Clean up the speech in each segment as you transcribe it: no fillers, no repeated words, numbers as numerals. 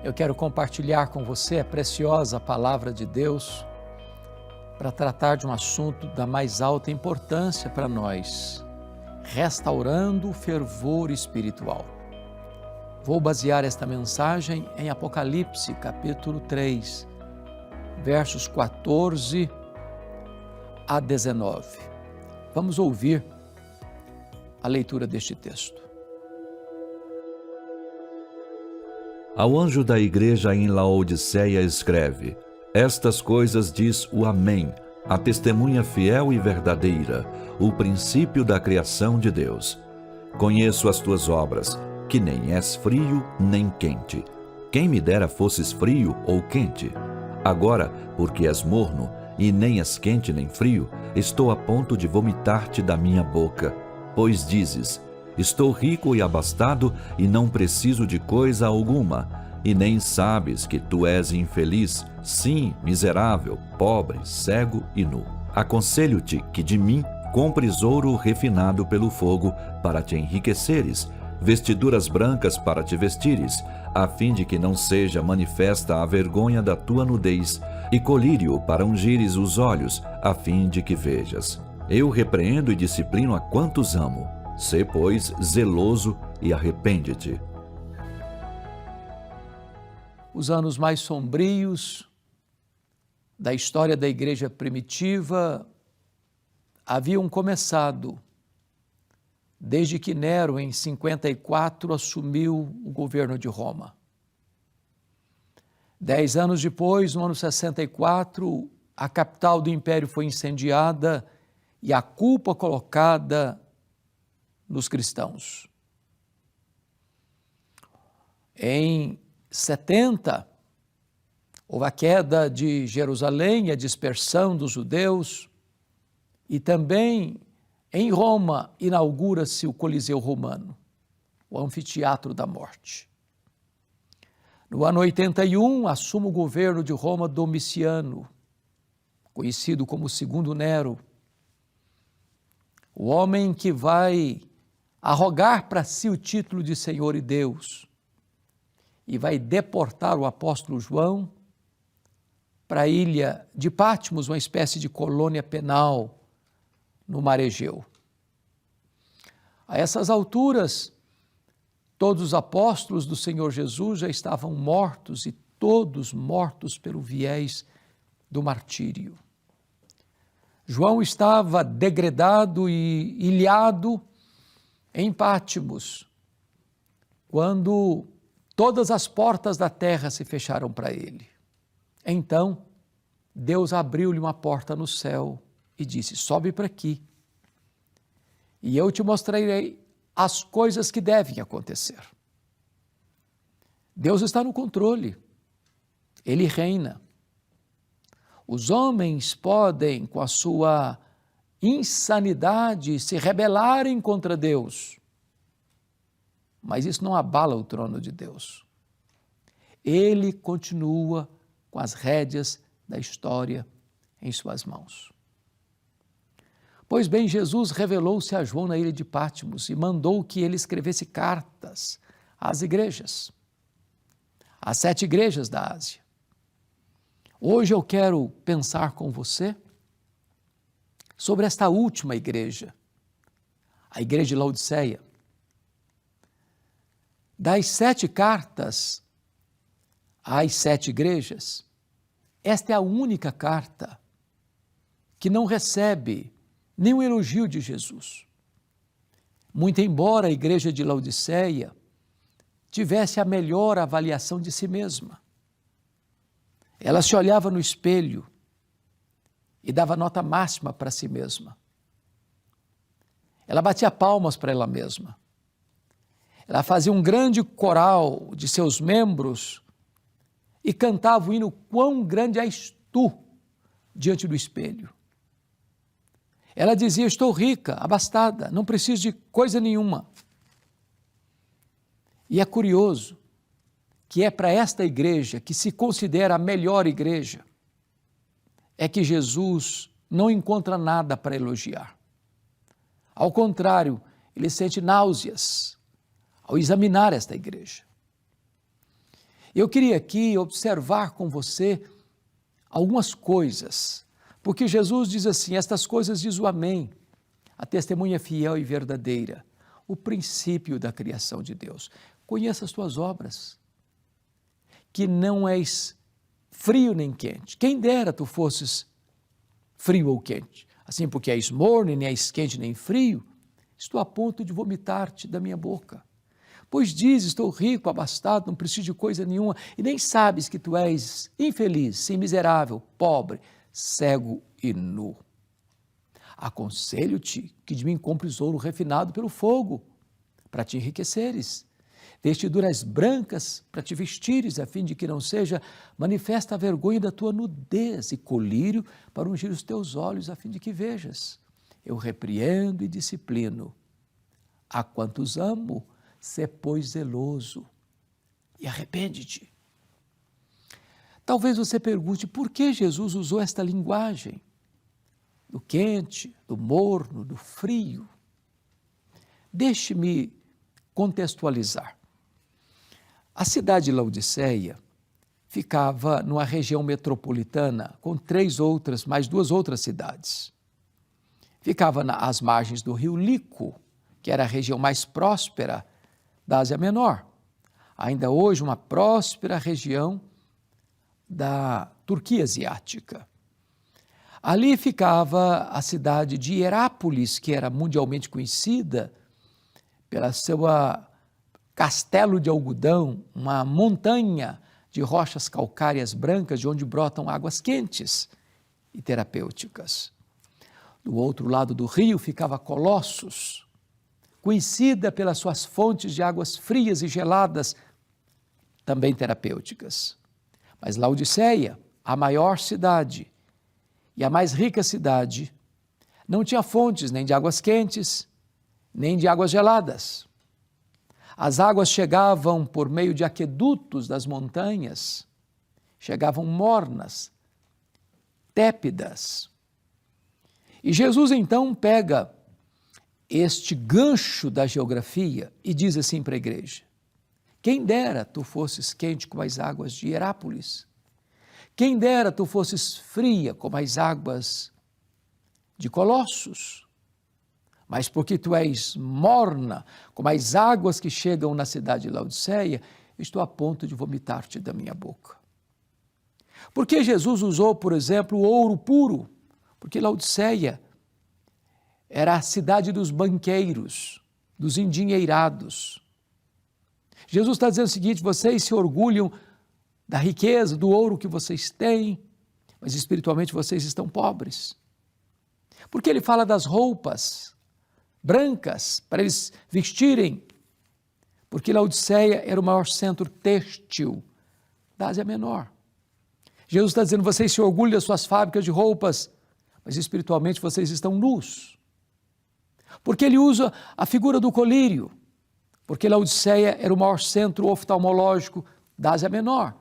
Eu quero compartilhar com você a preciosa palavra de Deus para tratar de um assunto da mais alta importância para nós, restaurando o fervor espiritual. Vou basear esta mensagem em Apocalipse, capítulo 3, versos 14 a 19. Vamos ouvir a leitura deste texto. Ao anjo da igreja em Laodiceia escreve: Estas coisas diz o Amém, a testemunha fiel e verdadeira, o princípio da criação de Deus. Conheço as tuas obras, que nem és frio nem quente. Quem me dera fosses frio ou quente. Agora, porque és morno, e nem és quente nem frio, estou a ponto de vomitar-te da minha boca. Pois dizes: Estou rico e abastado, e não preciso de coisa alguma, e nem sabes que tu és infeliz, sim, miserável, pobre, cego e nu. Aconselho-te que de mim compres ouro refinado pelo fogo, para te enriqueceres, vestiduras brancas para te vestires, a fim de que não seja manifesta a vergonha da tua nudez, e colírio para ungires os olhos, a fim de que vejas. Eu repreendo e disciplino a quantos amo. Sê, pois, zeloso e arrepende-te. Os anos mais sombrios da história da igreja primitiva haviam começado desde que Nero, em 54, assumiu o governo de Roma. 10 anos depois, no ano 64, a capital do império foi incendiada e a culpa colocada nos cristãos. Em 70, houve a queda de Jerusalém, a dispersão dos judeus, e também em Roma inaugura-se o Coliseu Romano, o Anfiteatro da Morte. No ano 81, assume o governo de Roma Domiciano, conhecido como Segundo Nero, o homem que vai arrogar para si o título de Senhor e Deus e vai deportar o apóstolo João para a ilha de Patmos, uma espécie de colônia penal no Mar Egeu. A essas alturas, todos os apóstolos do Senhor Jesus já estavam mortos e todos mortos pelo viés do martírio. João estava degradado e ilhado em Patmos, quando todas as portas da terra se fecharam para ele. Então, Deus abriu-lhe uma porta no céu e disse: sobe para aqui, e eu te mostrarei as coisas que devem acontecer. Deus está no controle, Ele reina. Os homens podem, com a sua insanidade, se rebelarem contra Deus, mas isso não abala o trono de Deus. Ele continua com as rédeas da história em suas mãos. Pois bem, Jesus revelou-se a João na ilha de Patmos e mandou que ele escrevesse cartas às igrejas, às 7 igrejas da Ásia. Hoje eu quero pensar com você sobre esta última igreja, a igreja de Laodiceia. Das 7 cartas às 7 igrejas, esta é a única carta que não recebe nenhum elogio de Jesus. Muito embora a igreja de Laodiceia tivesse a melhor avaliação de si mesma. Ela se olhava no espelho e dava nota máxima para si mesma. Ela batia palmas para ela mesma. Ela fazia um grande coral de seus membros e cantava o hino Quão grande és tu diante do espelho. Ela dizia: estou rica, abastada, não preciso de coisa nenhuma. E é curioso que é para esta igreja, que se considera a melhor igreja, é que Jesus não encontra nada para elogiar. Ao contrário, ele sente náuseas ao examinar esta igreja. Eu queria aqui observar com você algumas coisas, porque Jesus diz assim: estas coisas diz o Amém, a testemunha fiel e verdadeira, o princípio da criação de Deus. Conheça as tuas obras, que não és frio nem quente. Quem dera tu fosses frio ou quente. Assim, porque és morno, nem és quente nem frio, estou a ponto de vomitar-te da minha boca. Pois dizes, estou rico, abastado, não preciso de coisa nenhuma, e nem sabes que tu és infeliz, sim, miserável, pobre, cego e nu. Aconselho-te que de mim compres ouro refinado pelo fogo, para te enriqueceres, vestiduras brancas para te vestires, a fim de que não seja manifesta a vergonha da tua nudez, e colírio para ungir os teus olhos, a fim de que vejas. Eu repreendo e disciplino. A quantos amo, sê, pois, zeloso e arrepende-te. Talvez você pergunte por que Jesus usou esta linguagem do quente, do morno, do frio. Deixe-me contextualizar. A cidade de Laodiceia ficava numa região metropolitana com mais duas outras cidades. Ficava às margens do rio Lico, que era a região mais próspera da Ásia Menor. Ainda hoje, uma próspera região da Turquia asiática. Ali ficava a cidade de Hierápolis, que era mundialmente conhecida pela sua castelo de algodão, uma montanha de rochas calcárias brancas, de onde brotam águas quentes e terapêuticas. Do outro lado do rio ficava Colossos, conhecida pelas suas fontes de águas frias e geladas, também terapêuticas. Mas Laodiceia, a maior cidade e a mais rica cidade, não tinha fontes nem de águas quentes, nem de águas geladas. As águas chegavam por meio de aquedutos das montanhas, chegavam mornas, tépidas. E Jesus então pega este gancho da geografia e diz assim para a igreja: quem dera tu fosses quente como as águas de Hierápolis, quem dera tu fosses fria como as águas de Colossos, mas porque tu és morna como as águas que chegam na cidade de Laodiceia, estou a ponto de vomitar-te da minha boca. Porque Jesus usou, por exemplo, o ouro puro? Porque Laodiceia era a cidade dos banqueiros, dos endinheirados. Jesus está dizendo o seguinte: vocês se orgulham da riqueza, do ouro que vocês têm, mas espiritualmente vocês estão pobres. Porque ele fala das roupas brancas para eles vestirem, porque Laodiceia era o maior centro têxtil da Ásia Menor. Jesus está dizendo: vocês se orgulham das suas fábricas de roupas, mas espiritualmente vocês estão nus. Porque ele usa a figura do colírio, porque Laodiceia era o maior centro oftalmológico da Ásia Menor.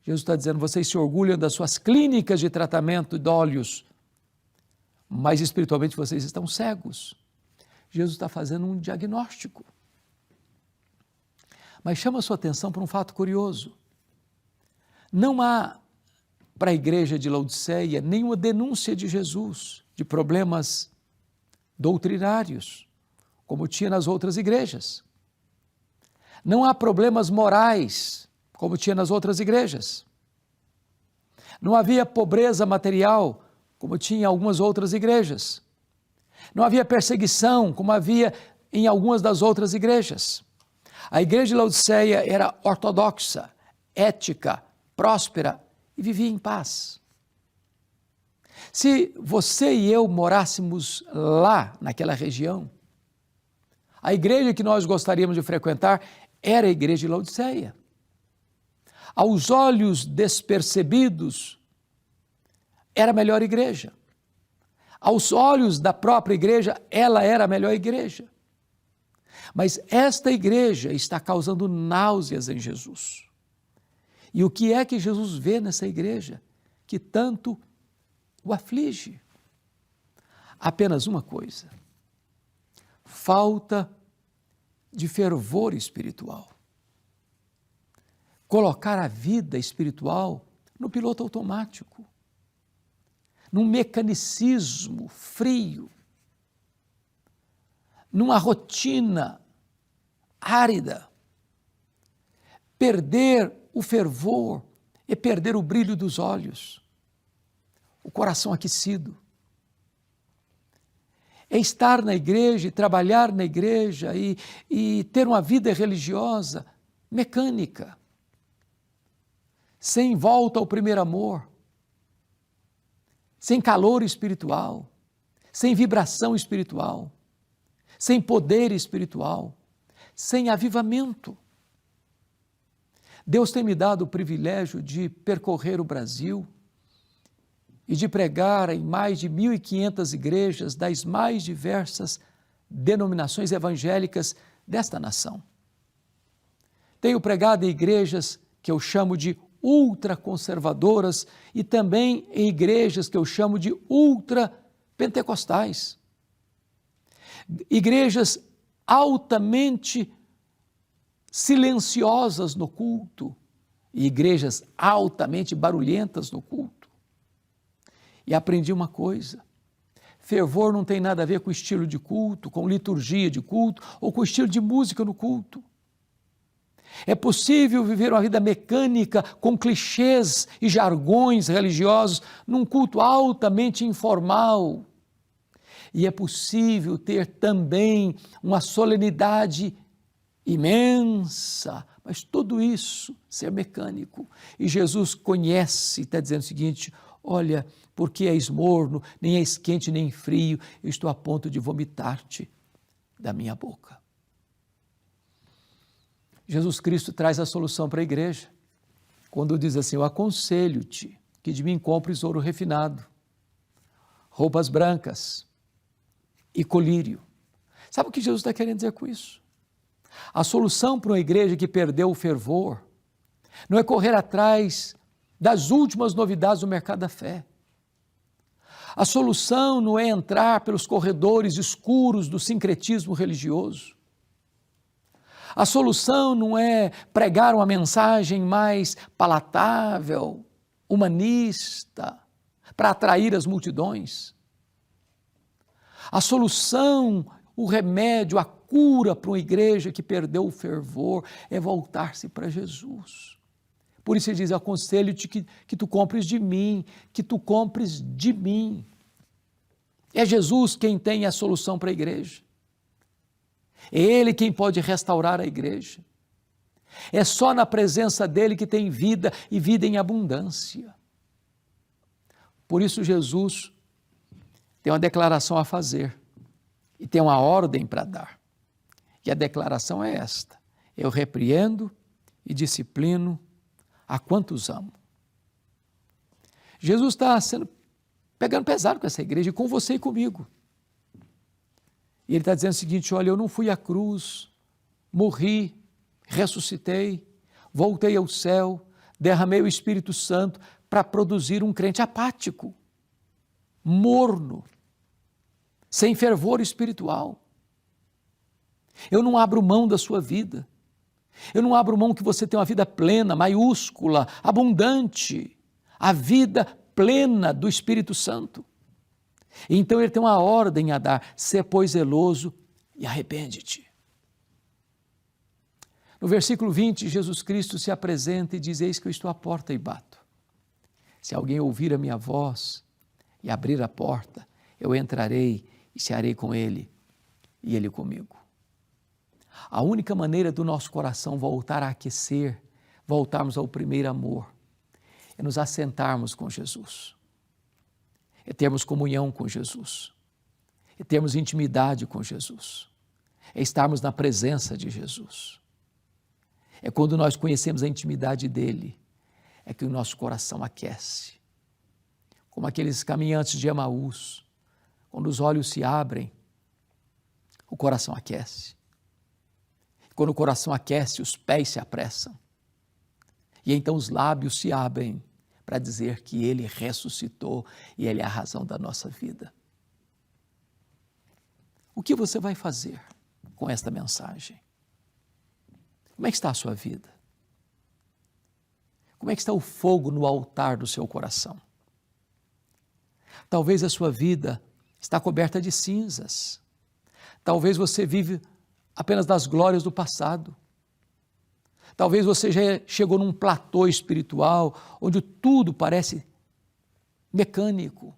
Jesus está dizendo: vocês se orgulham das suas clínicas de tratamento de olhos, mas espiritualmente vocês estão cegos. Jesus está fazendo um diagnóstico. Mas chama a sua atenção para um fato curioso. Não há para a igreja de Laodiceia nenhuma denúncia de Jesus, de problemas doutrinários, como tinha nas outras igrejas. Não há problemas morais, como tinha nas outras igrejas. Não havia pobreza material, como tinha em algumas outras igrejas. Não havia perseguição, como havia em algumas das outras igrejas. A igreja de Laodiceia era ortodoxa, ética, próspera e vivia em paz. Se você e eu morássemos lá, naquela região, a igreja que nós gostaríamos de frequentar era a igreja de Laodiceia. Aos olhos despercebidos, era a melhor igreja. Aos olhos da própria igreja, ela era a melhor igreja. Mas esta igreja está causando náuseas em Jesus. E o que é que Jesus vê nessa igreja que tanto o aflige? Apenas uma coisa: falta de fervor espiritual. colocar a vida espiritual no piloto automático, num mecanicismo frio, numa rotina árida. Perder o fervor é perder o brilho dos olhos, o coração aquecido. É estar na igreja e trabalhar na igreja e ter uma vida religiosa mecânica, sem volta ao primeiro amor, sem calor espiritual, sem vibração espiritual, sem poder espiritual, sem avivamento. Deus tem me dado o privilégio de percorrer o Brasil e de pregar em mais de 1.500 igrejas das mais diversas denominações evangélicas desta nação. Tenho pregado em igrejas que eu chamo de ultraconservadoras e também em igrejas que eu chamo de ultrapentecostais. Igrejas altamente silenciosas no culto e igrejas altamente barulhentas no culto. E aprendi uma coisa: fervor não tem nada a ver com estilo de culto, com liturgia de culto ou com estilo de música no culto. É possível viver uma vida mecânica com clichês e jargões religiosos num culto altamente informal. E é possível ter também uma solenidade imensa, mas tudo isso ser mecânico. E Jesus conhece, está dizendo o seguinte: olha, porque és morno, nem és quente nem frio, eu estou a ponto de vomitar-te da minha boca. Jesus Cristo traz a solução para a igreja, quando diz assim: eu aconselho-te que de mim compres ouro refinado, roupas brancas e colírio. Sabe o que Jesus está querendo dizer com isso? A solução para uma igreja que perdeu o fervor não é correr atrás das últimas novidades do mercado da fé. A solução não é entrar pelos corredores escuros do sincretismo religioso. A solução não é pregar uma mensagem mais palatável, humanista, para atrair as multidões. A solução, o remédio, a cura para uma igreja que perdeu o fervor é voltar-se para Jesus. Por isso ele diz: aconselho-te que tu compres de mim, que tu compres de mim. É Jesus quem tem a solução para a igreja. É Ele quem pode restaurar a igreja. É só na presença dEle que tem vida e vida em abundância. Por isso Jesus tem uma declaração a fazer e tem uma ordem para dar. E a declaração é esta: eu repreendo e disciplino a quantos amo. Jesus está pegando pesado com essa igreja, e com você e comigo. E ele está dizendo o seguinte: olha, eu não fui à cruz, morri, ressuscitei, voltei ao céu, derramei o Espírito Santo para produzir um crente apático, morno, sem fervor espiritual. Eu não abro mão da sua vida. Eu não abro mão que você tenha uma vida plena, maiúscula, abundante, a vida plena do Espírito Santo. Então ele tem uma ordem a dar: sê, pois, zeloso e arrepende-te. No versículo 20, Jesus Cristo se apresenta e diz: eis que eu estou à porta e bato. Se alguém ouvir a minha voz e abrir a porta, eu entrarei e cearei com ele e ele comigo. A única maneira do nosso coração voltar a aquecer, voltarmos ao primeiro amor, é nos assentarmos com Jesus, é termos comunhão com Jesus, é termos intimidade com Jesus, é estarmos na presença de Jesus. É quando nós conhecemos a intimidade dele, é que o nosso coração aquece. Como aqueles caminhantes de Emaús, quando os olhos se abrem, o coração aquece. Quando o coração aquece, os pés se apressam. E então os lábios se abrem para dizer que ele ressuscitou e ele é a razão da nossa vida. O que você vai fazer com esta mensagem? Como é que está a sua vida? Como é que está o fogo no altar do seu coração? Talvez a sua vida está coberta de cinzas. Talvez você vive apenas das glórias do passado. Talvez você já chegou num platô espiritual, onde tudo parece mecânico,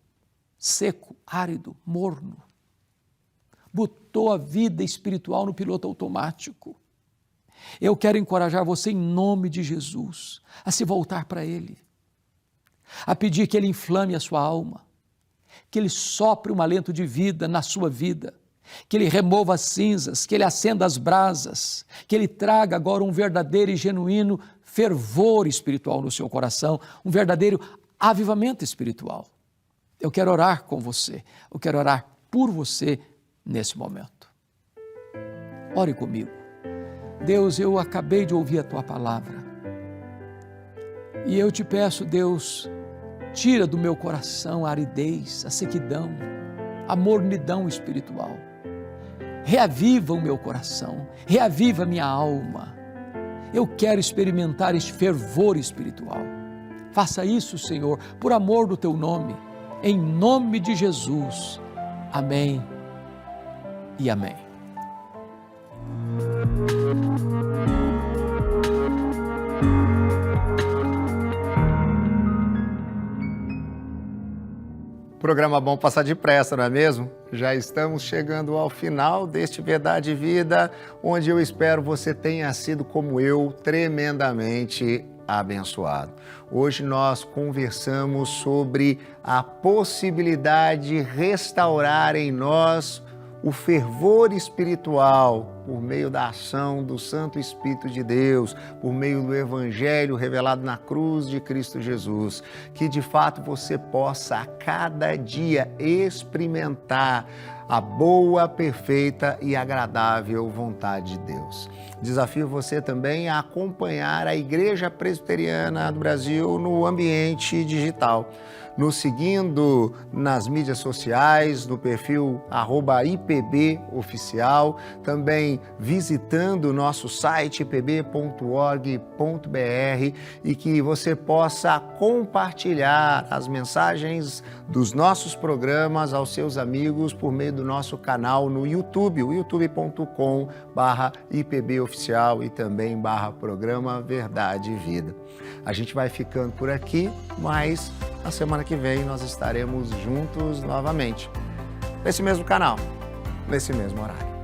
seco, árido, morno. Botou a vida espiritual no piloto automático. Eu quero encorajar você em nome de Jesus a se voltar para Ele, a pedir que Ele inflame a sua alma, que Ele sopre um alento de vida na sua vida, que Ele remova as cinzas, que Ele acenda as brasas, que Ele traga agora um verdadeiro e genuíno fervor espiritual no seu coração, um verdadeiro avivamento espiritual. Eu quero orar com você, eu quero orar por você nesse momento. Ore comigo. Deus, eu acabei de ouvir a Tua palavra e eu te peço, Deus, tira do meu coração a aridez, a sequidão, a mornidão espiritual. Reaviva o meu coração, reaviva a minha alma. Eu quero experimentar este fervor espiritual. Faça isso, Senhor, por amor do Teu nome, em nome de Jesus. Amém e amém. Programa bom passar depressa, não é mesmo? Já estamos chegando ao final deste Verdade e Vida, onde eu espero você tenha sido como eu, tremendamente abençoado. Hoje nós conversamos sobre a possibilidade de restaurar em nós o fervor espiritual por meio da ação do Santo Espírito de Deus, por meio do Evangelho revelado na cruz de Cristo Jesus. Que de fato você possa a cada dia experimentar a boa, perfeita e agradável vontade de Deus. Desafio você também a acompanhar a Igreja Presbiteriana do Brasil no ambiente digital, nos seguindo nas mídias sociais, no perfil @IPBOficial, também visitando o nosso site ipb.org.br e que você possa compartilhar as mensagens dos nossos programas aos seus amigos por meio do nosso canal no YouTube, o youtube.com/IPBOficial e também /programa Verdade e Vida. A gente vai ficando por aqui, mas na semana que vem nós estaremos juntos novamente, nesse mesmo canal, nesse mesmo horário.